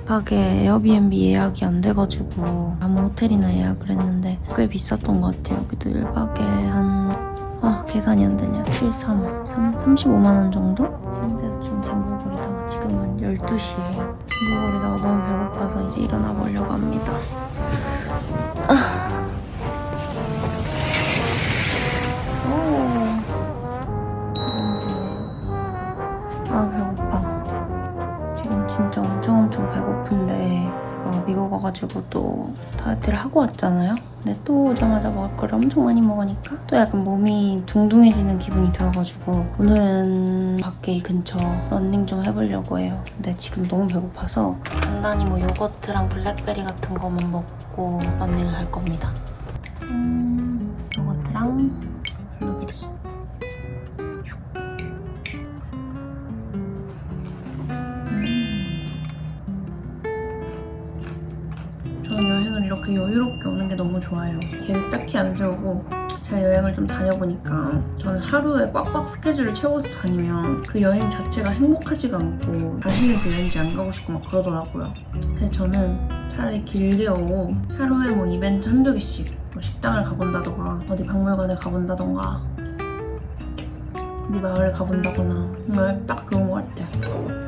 급하게 에어비앤비 예약이 안 돼가지고 아무 호텔이나 예약을 했는데 꽤 비쌌던 것 같아요. 여기도 1박에 계산이 안 되냐. 35만 원 정도? 침대에서 좀 뒹굴거리다가 지금은 12시예요. 뒹굴거리다가 너무 배고파서 이제 일어나 보려고 합니다. 배고파. 지금 진짜 엄청 배고픈데 제가 미국 와가지고 또 다이어트를 하고 왔잖아요. 근데 또 오자마자 먹을 거를 엄청 많이 먹으니까 또 약간 몸이 둥둥해지는 기분이 들어가지고 오늘은 밖에 근처 러닝 좀 해보려고 해요. 근데 지금 너무 배고파서 간단히 뭐 요거트랑 블랙베리 같은 거만 먹고 러닝을 할 겁니다. 요거트랑 블루베리. 저는 여행을 이렇게 여유롭게 오는 게 너무 좋아요. 계획 딱히 안 세우고 제가 여행을 좀 다녀보니까 저는 하루에 꽉꽉 스케줄을 채워서 다니면 그 여행 자체가 행복하지가 않고 다시는 그 여행지 안 가고 싶고 막 그러더라고요. 그래서 저는 차라리 길게 오고 하루에 뭐 이벤트 한두 개씩 뭐 식당을 가본다던가 어디 박물관에 가본다던가 어디 마을을 가본다거나 정말 딱 그런 것 같아요.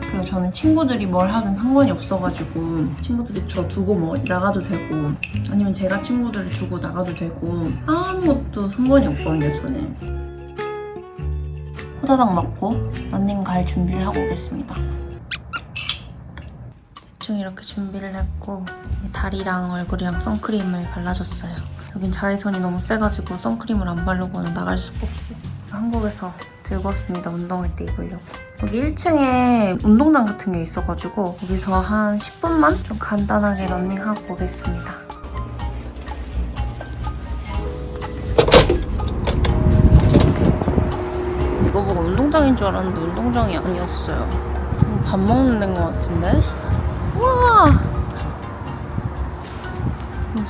그리고 저는 친구들이 뭘 하든 상관이 없어가지고 친구들이 저 두고 뭐 나가도 되고 아니면 제가 친구들을 두고 나가도 되고 아무것도 상관이 없거든요, 저는. 호다닥 먹고 러닝 갈 준비를 하고 오겠습니다. 대충 이렇게 준비를 했고 다리랑 얼굴이랑 선크림을 발라줬어요. 여긴 자외선이 너무 세가지고 선크림을 안 바르고는 나갈 수가 없어요. 한국에서 들고 왔습니다. 운동할 때 입으려고. 여기 1층에 운동장 같은 게 있어가지고 여기서 한 10분만 좀 간단하게 러닝하고 오겠습니다. 이거 보고 운동장인 줄 알았는데 운동장이 아니었어요. 밥 먹는 데인 것 같은데? 우와!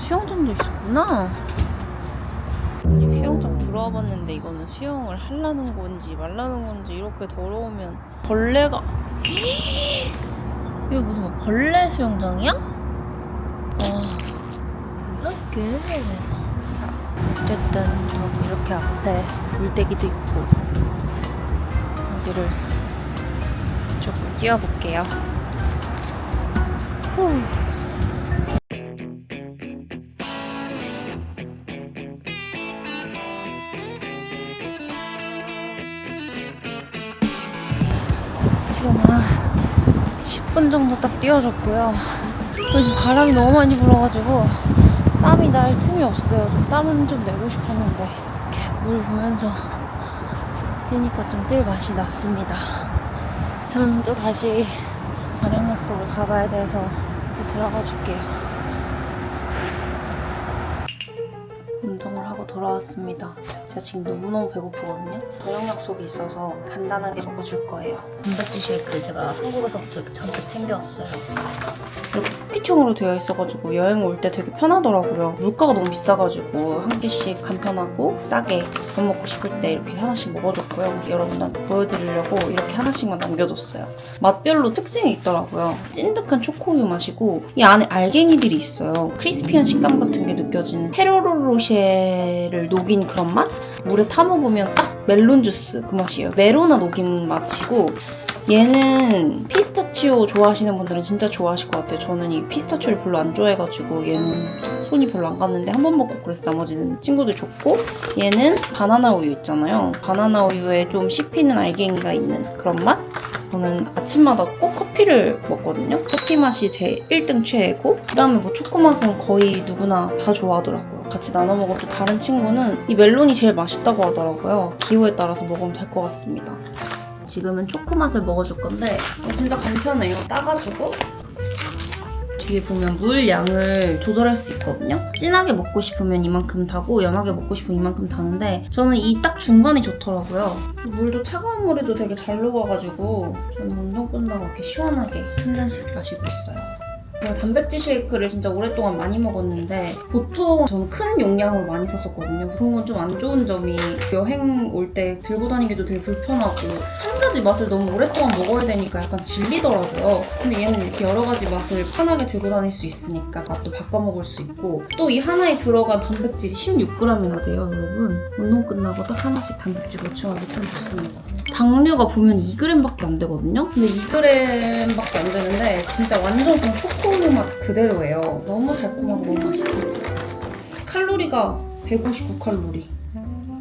수영장도 있었구나. 아니, 수영장 들어와 봤는데 이거는 수영을 하려는 건지 말라는 건지 이렇게 더러우면 벌레가 이거 무슨 뭐 벌레 수영장이야? 이렇게 어쨌든 여기 이렇게 앞에 물대기도 있고 여기를 조금 뛰어볼게요. 후. 지금 한 10분 정도 딱 뛰어줬고요. 요즘 바람이 너무 많이 불어가지고 땀이 날 틈이 없어요. 땀은 좀 내고 싶었는데 이렇게 물 보면서 뛰니까 좀 뛸 맛이 났습니다. 저는 또 다시 저녁 약속을 가봐야 돼서 또 들어가 줄게요. 운동을 하고 돌아왔습니다. 제가 지금 너무너무 배고프거든요. 저녁 약속이 있어서 간단하게 먹어줄 거예요. 단백질 쉐이크를 제가 한국에서부터 이렇게 잔뜩 챙겨왔어요. 이렇게 포켓형으로 되어 있어가지고 여행 올 때 되게 편하더라고요. 물가가 너무 비싸가지고 한 개씩 간편하고 싸게 밥 먹고 싶을 때 이렇게 하나씩 먹어줬고요. 그래서 여러분들한테 보여드리려고 이렇게 하나씩만 남겨뒀어요. 맛별로 특징이 있더라고요. 찐득한 초코우유 맛이고 이 안에 알갱이들이 있어요. 크리스피한 식감 같은 게 느껴지는 페로로로쉐를 녹인 그런 맛? 물에 타 먹으면 딱 멜론 주스 그 맛이에요. 메로나 녹인 맛이고 얘는 피스타치오 좋아하시는 분들은 진짜 좋아하실 것 같아요. 저는 이 피스타치오를 별로 안 좋아해가지고 얘는 손이 별로 안 갔는데 한 번 먹고 그래서 나머지는 친구들 줬고 얘는 바나나 우유 있잖아요. 바나나 우유에 좀 씹히는 알갱이가 있는 그런 맛? 저는 아침마다 꼭 커피를 먹거든요. 커피 맛이 제 1등 최애고 그 다음에 뭐 초코 맛은 거의 누구나 다 좋아하더라고요. 같이 나눠 먹어도 다른 친구는 이 멜론이 제일 맛있다고 하더라고요. 기호에 따라서 먹으면 될 것 같습니다. 지금은 초코 맛을 먹어줄 건데 진짜 간편해요. 따가지고 뒤에 보면 물 양을 조절할 수 있거든요. 진하게 먹고 싶으면 이만큼 타고 연하게 먹고 싶으면 이만큼 타는데 저는 이 딱 중간이 좋더라고요. 물도 차가운 물에도 되게 잘 녹아가지고 저는 운동 끝나고 이렇게 시원하게 한 잔씩 마시고 있어요. 제가 단백질 쉐이크를 진짜 오랫동안 많이 먹었는데 보통 저는 큰 용량으로 많이 샀었거든요. 그런 건 좀 안 좋은 점이 여행 올 때 들고 다니기도 되게 불편하고 한 가지 맛을 너무 오랫동안 먹어야 되니까 약간 질리더라고요. 근데 얘는 이렇게 여러 가지 맛을 편하게 들고 다닐 수 있으니까 맛도 바꿔 먹을 수 있고 또 이 하나에 들어간 단백질이 16g이나 돼요, 여러분. 운동 끝나고 딱 하나씩 단백질 보충하기 참 좋습니다. 당류가 보면 2g밖에 안 되거든요? 근데 2g밖에 안 되는데 진짜 완전 그냥 초코우유 맛 그대로예요. 너무 달콤하고 너무 맛있습니다. 칼로리가 159칼로리.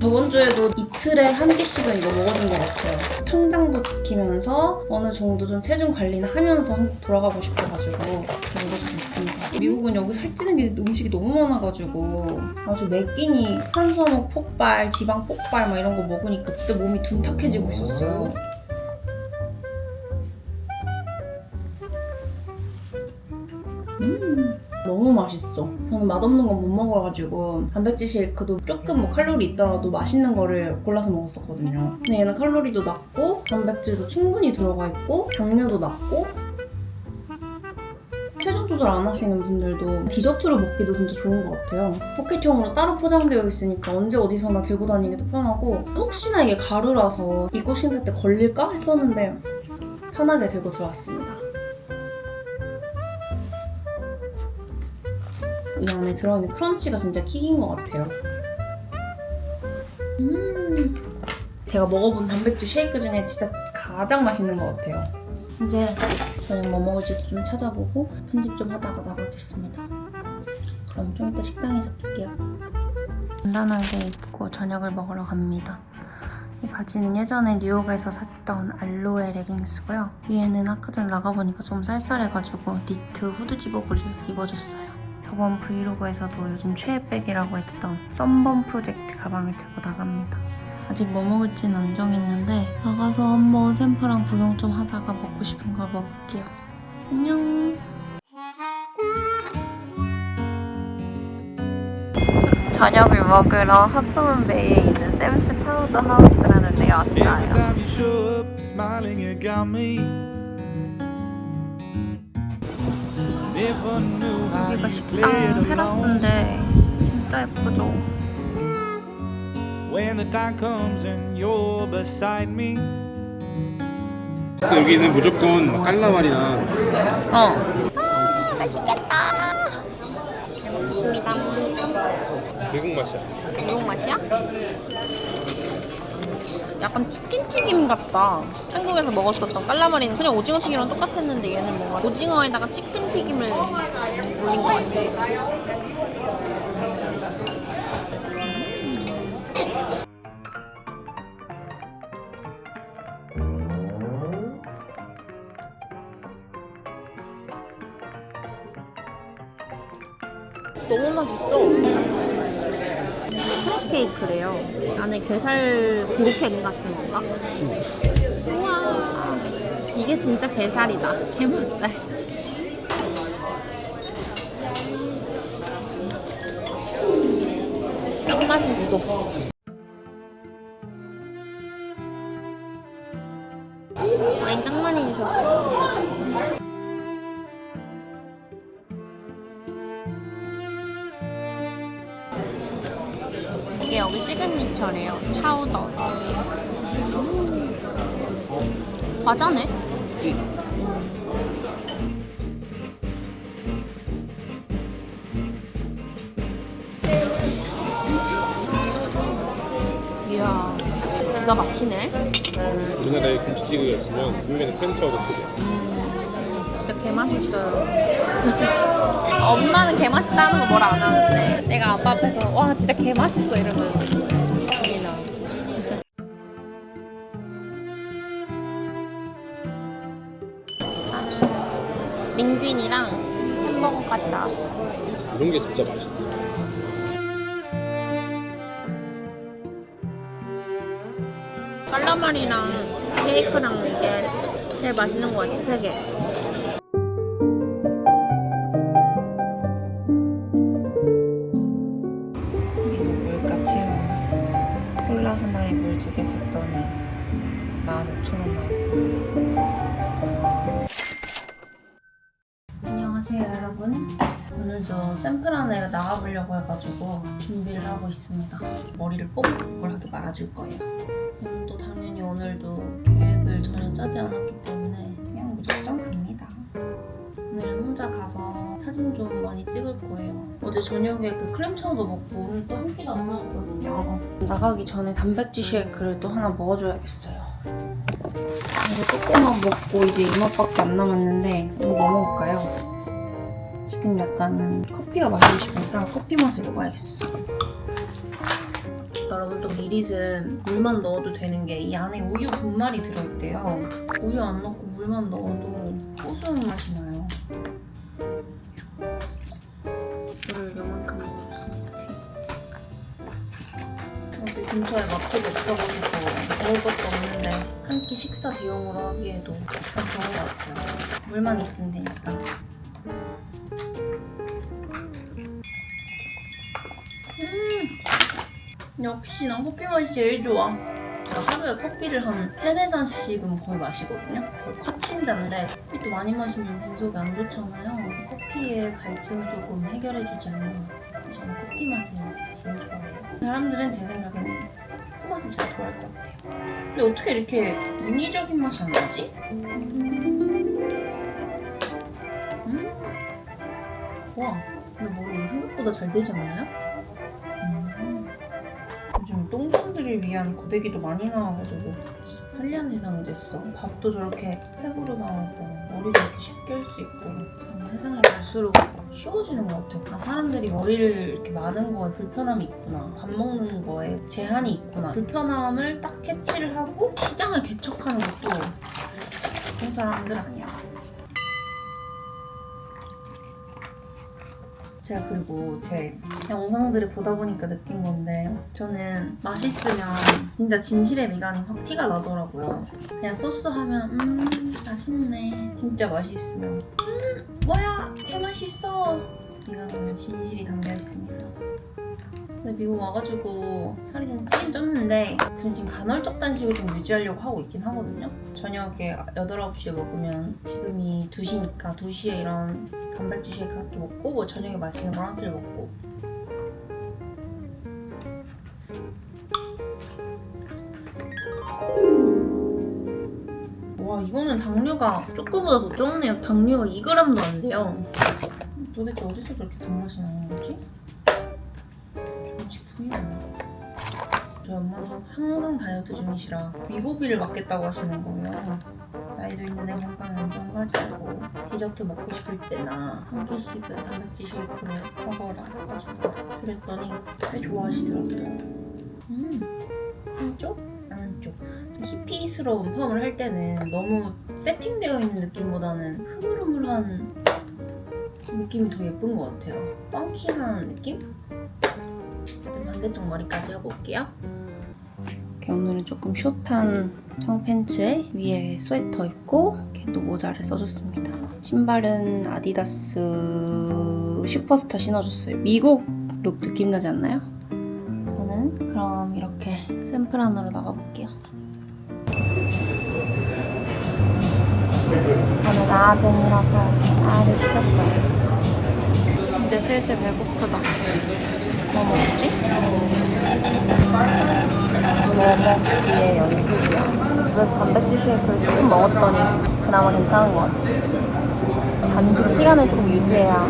저번 주에도 이틀에 한 개씩은 이거 먹어준 것 같아요. 통장도 지키면서 어느 정도 좀 체중 관리는 하면서 한국 돌아가고 싶어가지고 이렇게 먹어주고 있습니다. 미국은 여기 살찌는 게 음식이 너무 많아가지고 아주 매 끼니 탄수화물 폭발, 지방 폭발 막 이런 거 먹으니까 진짜 몸이 둔탁해지고 있었어요. 너무 맛있어. 저는 맛없는 건 못 먹어가지고 단백질 쉐이크도 조금 뭐 칼로리 있더라도 맛있는 거를 골라서 먹었었거든요. 근데 얘는 칼로리도 낮고 단백질도 충분히 들어가 있고 당류도 낮고 체중 조절 안 하시는 분들도 디저트로 먹기도 진짜 좋은 것 같아요. 포켓형으로 따로 포장되어 있으니까 언제 어디서나 들고 다니기도 편하고 혹시나 이게 가루라서 입고 신을 때 걸릴까 했었는데 편하게 들고 들어왔습니다. 이 안에 들어있는 크런치가 진짜 킥인 것 같아요. 제가 먹어본 단백질 쉐이크 중에 진짜 가장 맛있는 것 같아요. 이제 저녁 뭐 먹을지도 좀 찾아보고 편집 좀 하다가 나가겠습니다. 그럼 좀 이따 식당에서 뵐게요. 간단하게 입고 저녁을 먹으러 갑니다. 이 바지는 예전에 뉴욕에서 샀던 알로에 레깅스고요. 위에는 아까 전에 나가보니까 좀 쌀쌀해가지고 니트 후드 집업을 입어줬어요. 저번 브이로그에서도 요즘 최애백이라고 했던 썬범 프로젝트 가방을 들고 나갑니다. 아직 뭐 먹을지는 안 정했는데 나가서 한번 샘플랑 구경 좀 하다가 먹고 싶은 거 먹을게요. 안녕. 저녁을 먹으러 하프문베이에 있는 샘스 차우드 하우스라는 데 왔어요. 여기가 식당 테라스인데 진짜 예쁘죠? 여기는 무조건 깔라말이나 맛있겠다. 잘 먹겠습니다. 미국 맛이야. 미국 맛이야? 약간 치킨튀김 같다. 한국에서 먹었었던 깔라마리는 그냥 오징어 튀김이랑 똑같았는데 얘는 뭔가 오징어에다가 치킨튀김을 올린 것 같아. 너무 맛있어. 크롭케이크래요. 안에 게살 고로케 같은 건가? 우와, 이게 진짜 게살이다. 게맛살. 짱 맛있어. 와인 짱 많이 주셨어. 이게 여기 시그니처래요. 차우더. 과자네? 이야, 기가 막히네. 우리나라에 김치찌개가 있으면 미국에는 팬차우더 쓰게. 진짜 개맛있어요. 엄마는 개맛있다는 거 뭐라 안 하는데 내가 아빠 앞에서 와 진짜 개맛있어 이러면 힘이 나. 링귄이랑 햄버거까지 나왔어. 이런 게 진짜 맛있어. 깔라말이랑 케이크랑 이게 제일 맛있는 것 같아, 3개. 미국 물가 체험. 콜라 하나에 물 2개 샀더니 15,000원 나왔어요. 안녕하세요. 그래서 샘플안에 나가보려고 해가지고 준비를 하고 있습니다. 머리를 뽀글뽀글하게 말아줄 거예요. 또 당연히 오늘도 계획을 전혀 짜지 않았기 때문에 그냥 무작정 갑니다. 오늘은 혼자 가서 사진 좀 많이 찍을 거예요. 어제 저녁에 그 클램 차우도 먹고 오늘 또 한 끼도 안 먹었거든요. 나가기 전에 단백질 쉐이크를 또 하나 먹어줘야겠어요. 이거 조금만 먹고 이제 이맛밖에 안 남았는데 이거 뭐 먹을까요? 지금 약간 커피가 마시고 싶으니까 커피 맛을 먹어야겠어. 여러분 또 미릿은 물만 넣어도 되는 게 이 안에 우유 분말이 들어있대요. 우유 안 넣고 물만 넣어도 고소한 맛이 나요. 물을 요만큼 넣어줬습니다. 여기 근처에 마트도 없어가지고 먹을 것도 없는데 한 끼 식사 대용으로 하기에도 참 좋은 것 같아요. 물만 있으면 되니까. 역시 난 커피 맛이 제일 좋아. 제가 하루에 커피를 한 3-4잔씩은 거의 마시거든요. 거의 컷친자인데 커피도 많이 마시면 빈속이 안 좋잖아요. 커피의 갈증을 조금 해결해주지 않나. 저는 커피 맛을 제일 좋아해요. 사람들은 제 생각에는 커피 맛을 잘 좋아할 것 같아요. 근데 어떻게 이렇게 인위적인 맛이 안 나지? 와, 근데 머리 생각보다 잘 되지 않나요? 요즘 똥손들을 위한 고데기도 많이 나와가지고 진짜 편리한 세상이 됐어. 밥도 저렇게 팩으로 나오고 머리도 이렇게 쉽게 할 수 있고 정말 세상이 갈수록 쉬워지는 것 같아요. 아, 사람들이 머리를 이렇게 마는 거에 불편함이 있구나. 밥 먹는 거에 제한이 있구나. 불편함을 딱 캐치를 하고 시장을 개척하는 것도 그런 사람들 아니야. 제가 그리고 제 영상들을 보다 보니까 느낀 건데 저는 맛있으면 진짜 진실의 미간이 확 티가 나더라고요. 그냥 소스 하면 맛있네. 진짜 맛있으면 뭐야 개 맛있어. 미간에는 진실이 담겨 있습니다. 근데 미국 와가지고 살이 좀 찌긴 쪘는데 근데 지금 간헐적 단식을 좀 유지하려고 하고 있긴 하거든요. 저녁에 8, 9시에 먹으면 지금이 2시니까 2시에 이런 단백질 쉐이크 한 끼 먹고 뭐 저녁에 맛있는 걸 한 끼를 먹고 와 이거는 당류가 조금보다 더 적네요. 당류가 2g도 안 돼요. 도대체 어디서 저렇게 단맛이 나는 거지? 저희 엄마도 항상 다이어트 중이시라 위고비를 맞겠다고 하시는 거예요. 나이도 있는 양반 안정가지고 디저트 먹고 싶을 때나 한 끼씩은 단백질 쉐이크를 먹어라 해가지고 그랬더니 꽤 좋아하시더라고요. 한쪽? 안 한쪽. 좀 히피스러운 펌을 할 때는 너무 세팅되어 있는 느낌보다는 흐물흐물한 느낌이 더 예쁜 것 같아요. 펑키한 느낌? 일단 반대쪽 머리까지 하고 올게요. 이렇게 오늘은 조금 숏한 청팬츠에 위에 스웨터 입고 이렇게 또 모자를 써줬습니다. 신발은 아디다스 슈퍼스타 신어줬어요. 미국 룩 느낌 나지 않나요? 저는 그럼 이렇게 샘플 안으로 나가볼게요. 저는 아젠이라서 아를 시켰어요. 이제 슬슬 배고프다. 뭐 먹지? 뭐 먹지의 연습이야. 그래서 단백질 쉐이크를 조금 먹었더니 그나마 괜찮은 것 같아. 단식 시간을 조금 유지해야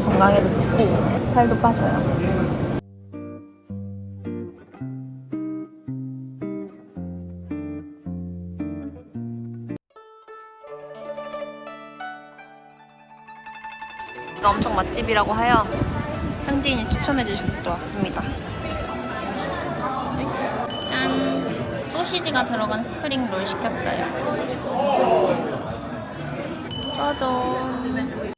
건강에도 좋고 살도 빠져요. 이거 엄청 맛집이라고 하여 현지인이 추천해주셔서 또 왔습니다. 짠! 소시지가 들어간 스프링 롤 시켰어요. 짜잔!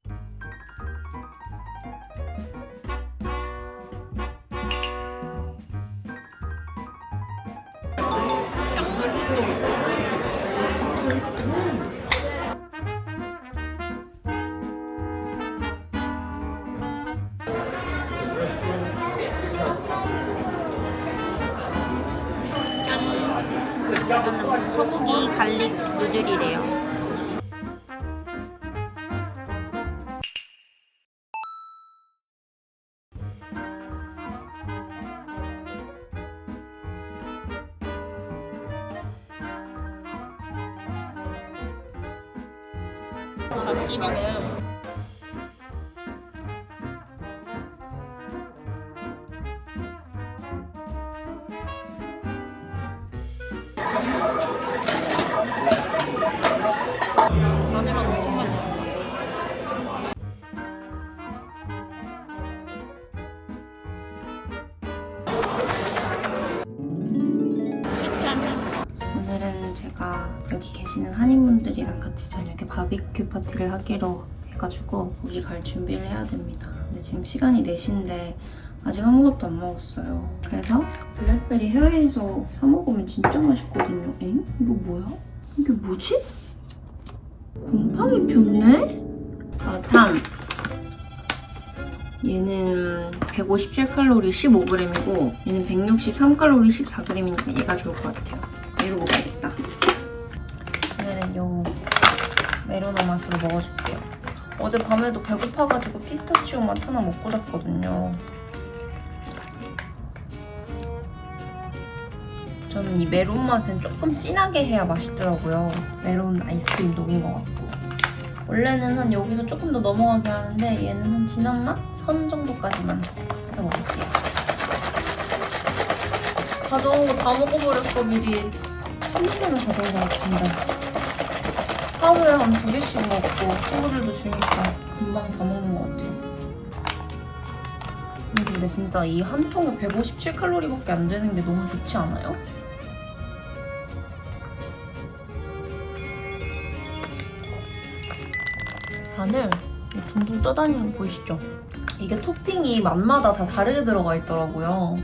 이거는 소고기 갈릭 누들이래요. 갓김이는 마늘만 넣으면 오늘은 제가 여기 계시는 한인분들이랑 같이 저녁에 바비큐 파티를 하기로 해가지고 거기 갈 준비를 해야 됩니다. 근데 지금 시간이 4시인데 아직 아무것도 안 먹었어요. 그래서 블랙베리 해외에서 사 먹으면 진짜 맛있거든요. 엥? 이거 뭐야? 이게 뭐지? 곰팡이 폈네? 탕. 얘는 157칼로리 15g이고 얘는 163칼로리 14g이니까 얘가 좋을 것 같아요. 얘로 먹어야겠다. 오늘은 요 메로나 맛으로 먹어줄게요. 어제 밤에도 배고파가지고 피스타치오 맛 하나 먹고 잤거든요. 저는 이 메론 맛은 조금 진하게 해야 맛있더라고요. 메론 아이스크림 녹인 것 같고. 원래는 한 여기서 조금 더 넘어가게 하는데 얘는 한 진한 맛? 선 정도까지만 해서 먹을게요. 가져온 거 다 먹어버렸어, 미리. 20개는 가져온 것 같은데. 하루에 한 2개씩 먹고 친구들도 주니까 금방 다 먹는 것 같아요. 근데 진짜 이 한 통에 157칼로리밖에 안 되는 게 너무 좋지 않아요? 안을 둥둥 떠다니는 거 보이시죠? 이게 토핑이 맛마다 다 다르게 들어가 있더라고요.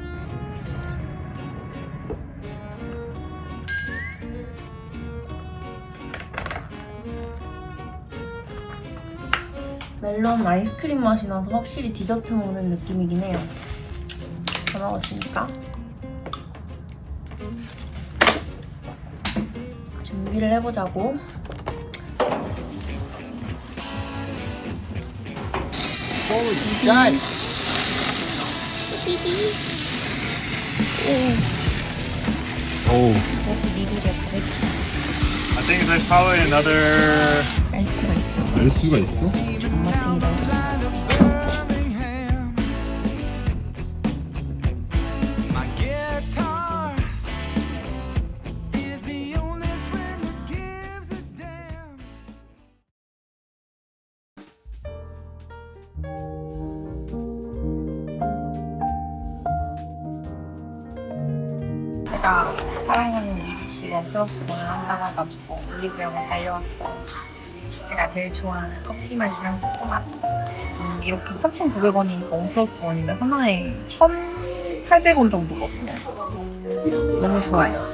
멜론 아이스크림 맛이 나서 확실히 디저트 먹는 느낌이긴 해요. 다 먹었으니까 준비를 해보자고. 오. 다시 미국에 가겠지. I think there's probably another. 알 수가 있어. 알 수가 있어? 안 맞습니다. My guitar is the only friend that gives a damn. 제가 사랑하는 이씨 원플러스원을 한다고 해가지고 올리브영을 달려왔어요. 제가 제일 좋아하는 커피 맛이랑 코코맛. 이렇게 3,900원이니까 원플러스원이면 하나에 1,800원 정도거든요. 너무 좋아요.